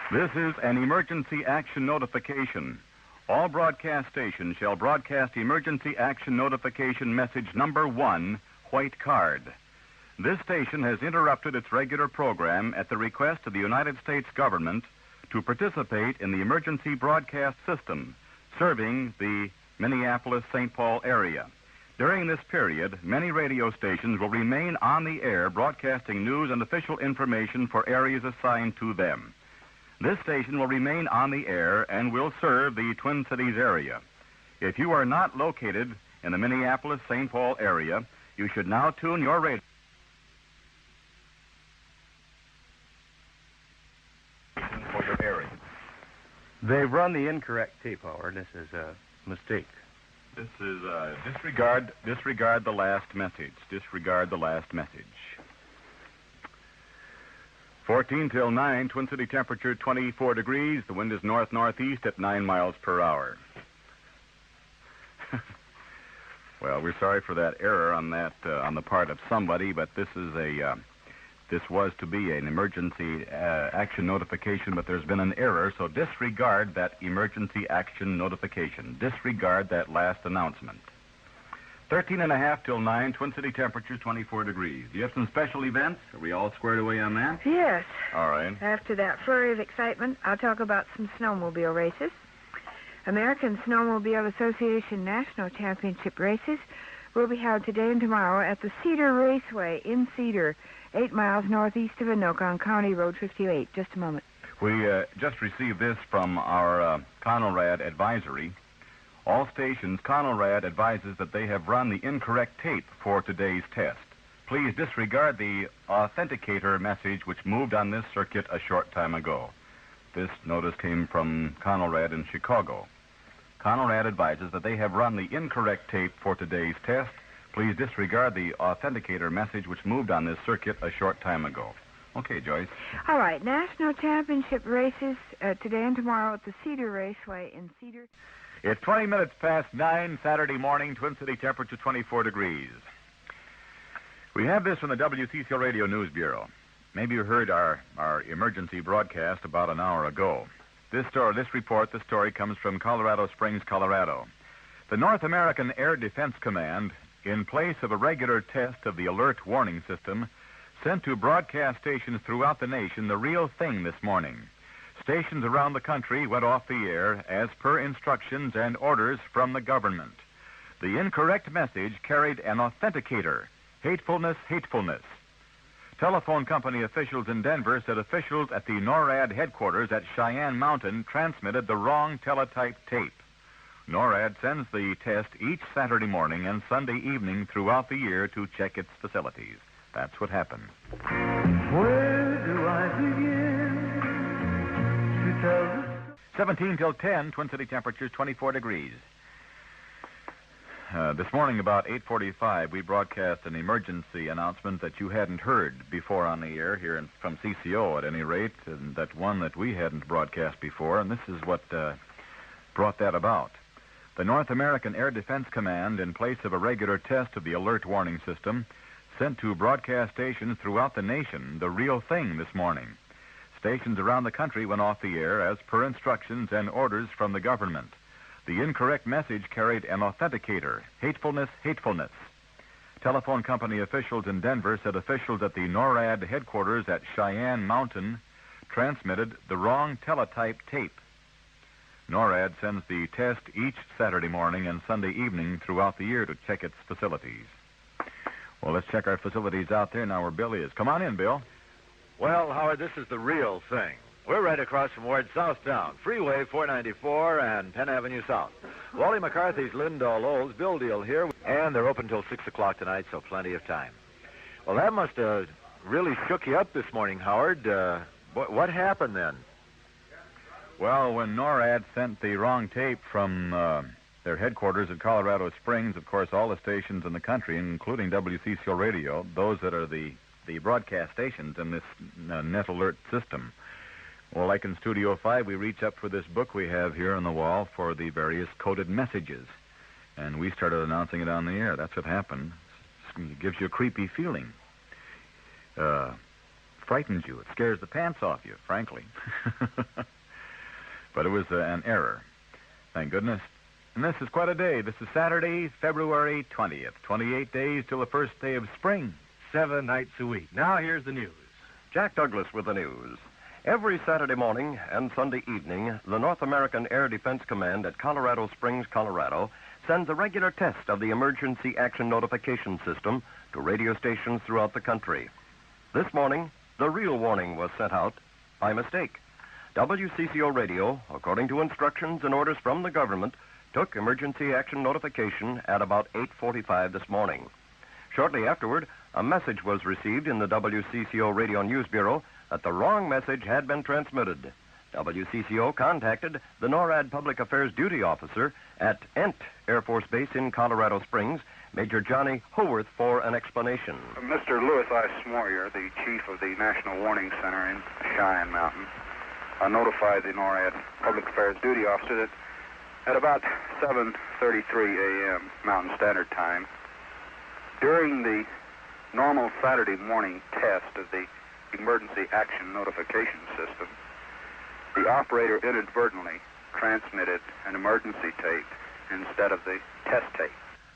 This is an emergency action notification. All broadcast stations shall broadcast emergency action notification message number 1, white card. This station has interrupted its regular program at the request of the United States government to participate in the emergency broadcast system serving the Minneapolis-St. Paul area. During this period, many radio stations will remain on the air broadcasting news and official information for areas assigned to them. This station will remain on the air and will serve the Twin Cities area. If you are not located in the Minneapolis-St. Paul area, you should now tune your radio for your area. They've run the incorrect tape, Howard. This is a mistake. This is disregard the last message. Disregard the last message. 14 till 9, Twin City temperature 24 degrees. The wind is north-northeast at 9 miles per hour. Well, we're sorry for that error on the part of somebody, but this was to be an emergency action notification, but there's been an error, so disregard that emergency action notification. Disregard that last announcement. 13 and a half till 9, Twin City temperature 24 degrees. Do you have some special events? Are we all squared away on that? Yes. All right. After that flurry of excitement, I'll talk about some snowmobile races. American Snowmobile Association National Championship races will be held today and tomorrow at the Cedar Raceway in Cedar, 8 miles northeast of Anoka on County Road 58. Just a moment. We just received this from our Conelrad advisory. All stations, Conelrad advises that they have run the incorrect tape for today's test. Please disregard the authenticator message which moved on this circuit a short time ago. This notice came from Conelrad in Chicago. Conelrad advises that they have run the incorrect tape for today's test. Please disregard the authenticator message which moved on this circuit a short time ago. Okay, Joyce. All right, national championship races today and tomorrow at the Cedar Raceway in Cedar. It's 20 minutes past 9, Saturday morning, Twin City temperature 24 degrees. We have this from the WCCO Radio News Bureau. Maybe you heard our emergency broadcast about an hour ago. This story comes from Colorado Springs, Colorado. The North American Air Defense Command, in place of a regular test of the alert warning system, sent to broadcast stations throughout the nation the real thing this morning. Stations around the country went off the air as per instructions and orders from the government. The incorrect message carried an authenticator. Hatefulness, hatefulness. Telephone company officials in Denver said officials at the NORAD headquarters at Cheyenne Mountain transmitted the wrong teletype tape. NORAD sends the test each Saturday morning and Sunday evening throughout the year to check its facilities. That's what happened. Where do I begin to tell the... 17 till 10, Twin City temperatures 24 degrees. This morning about 8:45, we broadcast an emergency announcement that you hadn't heard before on the air here from CCO at any rate, and that one that we hadn't broadcast before, and this is what brought that about. The North American Air Defense Command, in place of a regular test of the alert warning system, sent to broadcast stations throughout the nation the real thing this morning. Stations around the country went off the air as per instructions and orders from the government. The incorrect message carried an authenticator. Hatefulness, hatefulness. Telephone company officials in Denver said officials at the NORAD headquarters at Cheyenne Mountain transmitted the wrong teletype tape. NORAD sends the test each Saturday morning and Sunday evening throughout the year to check its facilities. Well, let's check our facilities out there now where Bill is. Come on in, Bill. Well, Howard, this is the real thing. We're right across from Ward Southtown, Freeway 494 and Penn Avenue South. Wally McCarthy's Lindall Olds Bill Deal here, and they're open till 6 o'clock tonight, so plenty of time. Well, that must have really shook you up this morning, Howard. What happened then? Well, when NORAD sent the wrong tape from their headquarters at Colorado Springs, of course, all the stations in the country, including WCCO Radio, those that are the broadcast stations in this net alert system. Well, like in Studio 5, we reach up for this book we have here on the wall for the various coded messages. And we started announcing it on the air. That's what happened. It gives you a creepy feeling. frightens you. It scares the pants off you, frankly. But it was an error. Thank goodness. And this is quite a day. This is Saturday, February 20th. 28 days till the first day of spring. 7 nights a week. Now here's the news. Jack Douglas with the news. Every Saturday morning and Sunday evening, the North American Air Defense Command at Colorado Springs, Colorado, sends a regular test of the Emergency Action Notification System to radio stations throughout the country. This morning, the real warning was sent out by mistake. WCCO Radio, according to instructions and orders from the government, took emergency action notification at about 8:45 this morning. Shortly afterward, a message was received in the WCCO Radio News Bureau that the wrong message had been transmitted. WCCO contacted the NORAD Public Affairs Duty Officer at Ent Air Force Base in Colorado Springs, Major Johnny Howarth, for an explanation. Mr. Louis I. Smoyer, the chief of the National Warning Center in Cheyenne Mountain, notified the NORAD Public Affairs Duty Officer that at about 7:33 a.m. Mountain Standard Time, during the normal Saturday morning test of the Emergency Action Notification System, the operator inadvertently transmitted an emergency tape instead of the test tape.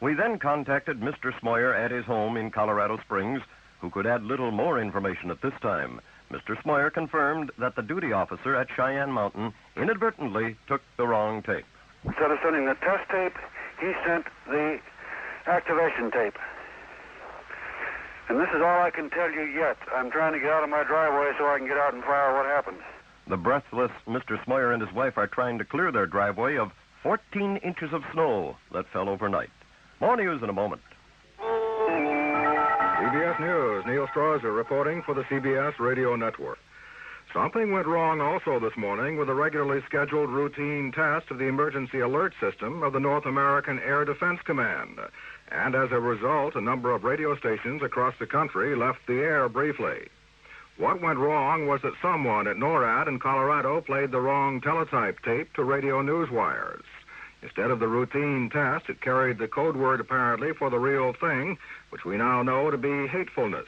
We then contacted Mr. Smoyer at his home in Colorado Springs, who could add little more information at this time. Mr. Smoyer confirmed that the duty officer at Cheyenne Mountain inadvertently took the wrong tape. Instead of sending the test tape, he sent the activation tape. And this is all I can tell you yet. I'm trying to get out of my driveway so I can get out and fire what happened. The breathless Mr. Smoyer and his wife are trying to clear their driveway of 14 inches of snow that fell overnight. More news in a moment. CBS News, Neil Strauser reporting for the CBS Radio Network. Something went wrong also this morning with a regularly scheduled routine test of the emergency alert system of the North American Air Defense Command. And as a result, a number of radio stations across the country left the air briefly. What went wrong was that someone at NORAD in Colorado played the wrong teletype tape to radio news wires. Instead of the routine test, it carried the code word apparently for the real thing, which we now know to be hatefulness.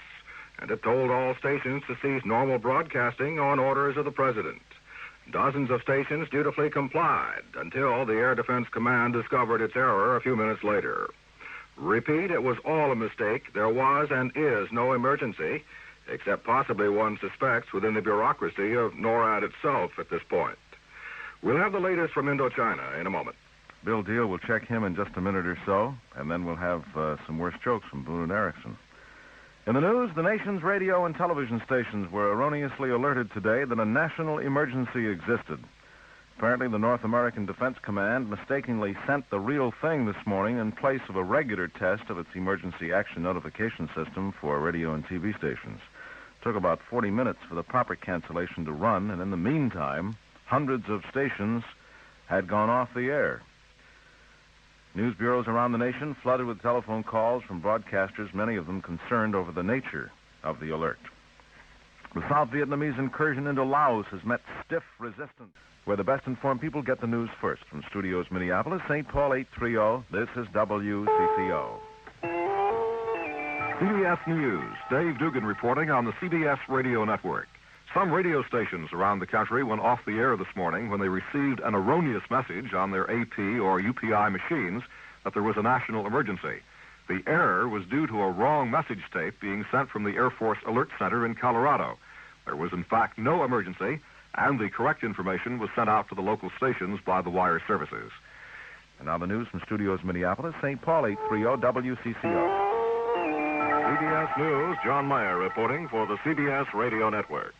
And it told all stations to cease normal broadcasting on orders of the president. Dozens of stations dutifully complied until the Air Defense Command discovered its error a few minutes later. Repeat, it was all a mistake. There was and is no emergency, except possibly one suspects within the bureaucracy of NORAD itself at this point. We'll have the latest from Indochina in a moment. Bill Deal will check him in just a minute or so, and then we'll have some worse jokes from Boone and Erickson. In the news, the nation's radio and television stations were erroneously alerted today that a national emergency existed. Apparently, the North American Defense Command mistakenly sent the real thing this morning in place of a regular test of its emergency action notification system for radio and TV stations. It took about 40 minutes for the proper cancellation to run, and in the meantime, hundreds of stations had gone off the air. News bureaus around the nation flooded with telephone calls from broadcasters, many of them concerned over the nature of the alert. The South Vietnamese incursion into Laos has met stiff resistance. Where the best-informed people get the news first. From Studios Minneapolis, St. Paul 830, this is WCCO. CBS News, Dave Dugan reporting on the CBS Radio Network. Some radio stations around the country went off the air this morning when they received an erroneous message on their AP or UPI machines that there was a national emergency. The error was due to a wrong message tape being sent from the Air Force Alert Center in Colorado. There was, in fact, no emergency, and the correct information was sent out to the local stations by the wire services. And now the news from Studios Minneapolis, St. Paul 830, WCCO. CBS News, John Meyer reporting for the CBS Radio Network.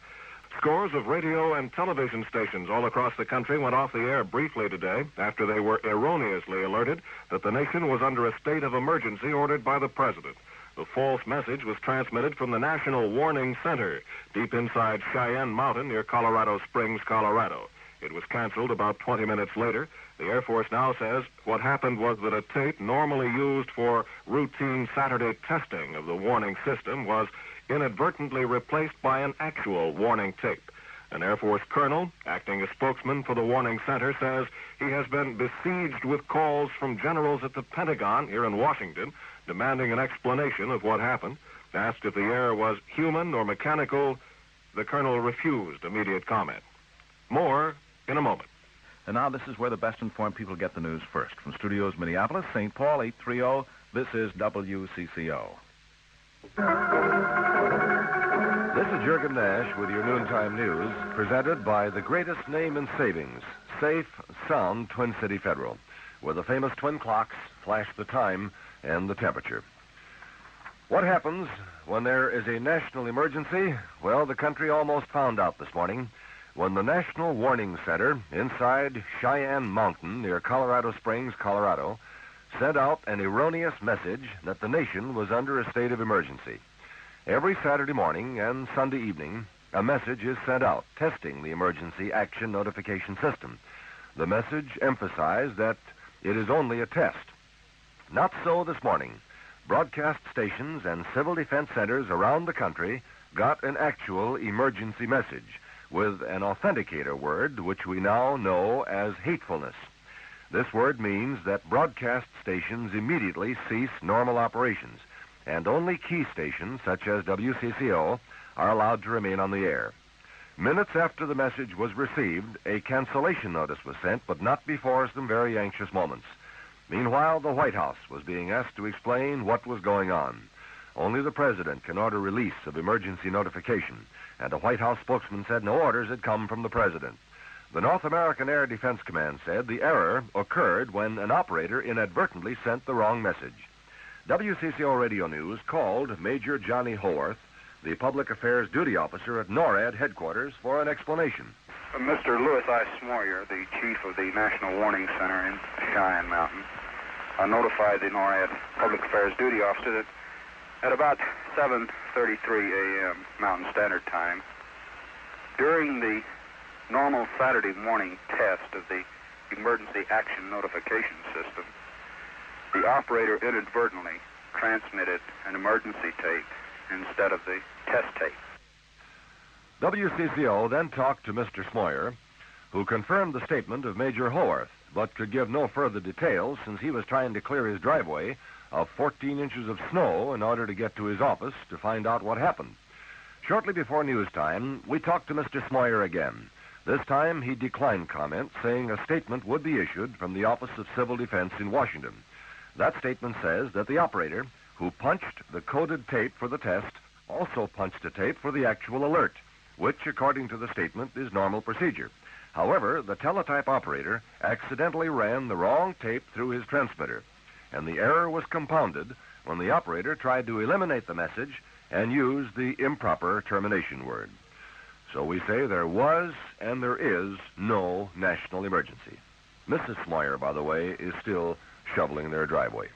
Scores of radio and television stations all across the country went off the air briefly today after they were erroneously alerted that the nation was under a state of emergency ordered by the president. The false message was transmitted from the National Warning Center, deep inside Cheyenne Mountain near Colorado Springs, Colorado. It was canceled about 20 minutes later. The Air Force now says what happened was that a tape normally used for routine Saturday testing of the warning system was inadvertently replaced by an actual warning tape. An Air Force colonel, acting as spokesman for the Warning Center, says he has been besieged with calls from generals at the Pentagon here in Washington demanding an explanation of what happened. Asked if the error was human or mechanical, the colonel refused immediate comment. More in a moment. And now this is where the best informed people get the news first. From Studios Minneapolis, St. Paul, 830, this is WCCO. This is Jurgen Nash with your noontime news, presented by the greatest name in savings, Safe, Sound Twin City Federal, where the famous twin clocks flash the time and the temperature. What happens when there is a national emergency? Well, the country almost found out this morning when the National Warning Center inside Cheyenne Mountain near Colorado Springs, Colorado, sent out an erroneous message that the nation was under a state of emergency. Every Saturday morning and Sunday evening, a message is sent out testing the emergency action notification system. The message emphasized that it is only a test. Not so this morning. Broadcast stations and civil defense centers around the country got an actual emergency message with an authenticator word which we now know as hatefulness. This word means that broadcast stations immediately cease normal operations, and only key stations, such as WCCO, are allowed to remain on the air. Minutes after the message was received, a cancellation notice was sent, but not before some very anxious moments. Meanwhile, the White House was being asked to explain what was going on. Only the president can order release of emergency notification, and a White House spokesman said no orders had come from the president. The North American Air Defense Command said the error occurred when an operator inadvertently sent the wrong message. WCCO Radio News called Major Johnny Haworth, the Public Affairs Duty Officer at NORAD headquarters, for an explanation. Mr. Louis I. Smoyer, the chief of the National Warning Center in Cheyenne Mountain, notified the NORAD Public Affairs Duty Officer that at about 7:33 a.m. Mountain Standard Time, during the normal Saturday morning test of the Emergency Action Notification System, the operator inadvertently transmitted an emergency tape instead of the test tape. WCCO then talked to Mr. Smoyer, who confirmed the statement of Major Haworth, but could give no further details since he was trying to clear his driveway of 14 inches of snow in order to get to his office to find out what happened. Shortly before news time, we talked to Mr. Smoyer again. This time, he declined comment, saying a statement would be issued from the Office of Civil Defense in Washington. That statement says that the operator who punched the coded tape for the test also punched a tape for the actual alert, which, according to the statement, is normal procedure. However, the teletype operator accidentally ran the wrong tape through his transmitter, and the error was compounded when the operator tried to eliminate the message and used the improper termination word. So we say there was and there is no national emergency. Mrs. Smoyer, by the way, is still shoveling their driveway.